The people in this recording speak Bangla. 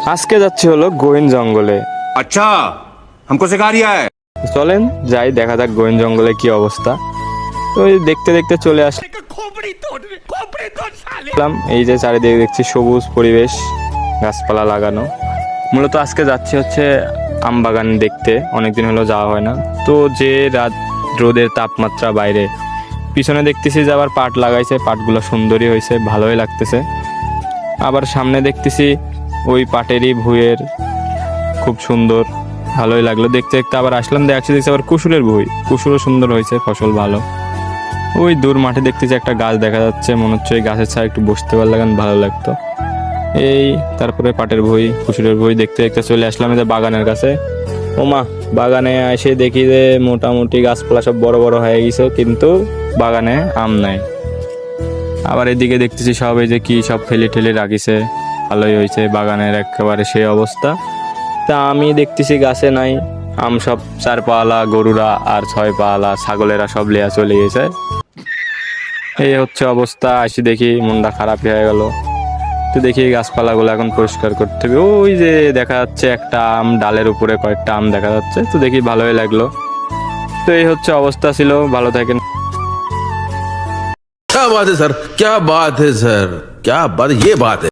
আজকে যাচ্ছি হলো গোয়েন জঙ্গলে। अच्छा हमको सिखा रिया है। চলেন যাই, দেখা যাক গোয়েন জঙ্গলে কি অবস্থা। তো ওই দেখতে দেখতে চলে আসলাম। এই যে চারিদিকে দেখছি সবুজ পরিবেশ, গাছপালা লাগানো। মূলত আজকে যাচ্ছি হচ্ছে আম বাগান দেখতে, অনেকদিন হলো যাওয়া হয় না। তো যে রাত রোদের তাপমাত্রা বাইরে, পিছনে দেখতেছি যে আবার পাট লাগাইছে, পাটগুলো সুন্দরই হয়েছে, ভালোই লাগতেছে। আবার সামনে দেখতেছি ওই পাটেরই ভুঁইয়ের, খুব সুন্দর, ভালোই লাগলো দেখতে দেখতে। আবার আসলাম, দেখছি আবার কুসুরের ভুঁই, কুসুরও সুন্দর হয়েছে, ফসল ভালো। ওই দূর মাঠে দেখতেছি একটা গাছ দেখা যাচ্ছে, মনে হচ্ছে ওই গাছের ছায়া একটু বসতে পারলে গান ভালো লাগতো। এই তারপরে পাটের ভুঁই, কুসুরের ভুঁই দেখতে দেখতে চলে আসলাম এই যে বাগানের কাছে। ওমা, বাগানে এসে দেখি যে মোটামুটি গাছপালা সব বড় বড় হয়ে গেছে, কিন্তু বাগানে আম নাই। আবার এদিকে দেখতেছি সব এই যে কি সব ফেলে ঠেলে রাখিছে, ভালোই হয়েছে বাগানের একেবারে সেই অবস্থা। তা আমি দেখতেছি গাছে নাই আম, সব 4 পালা গরুরা আর 6 পালা ছাগলেরা সব লেয়া চলে গেছে। এই হচ্ছে অবস্থা। আসি দেখি মনটা খারাপ হয়ে গেল। তো দেখি গাছপালাগুলো এখন পরিষ্কার করতে হবে। ওই যে দেখা যাচ্ছে একটা আম, ডালের উপরে কয়েকটা আম দেখা যাচ্ছে, তো দেখি ভালোই লাগলো। তো এই হচ্ছে অবস্থা ছিল। ভালো থাকেন। क्या बात है सर, क्या बात है सर, क्या बात, ये बात है।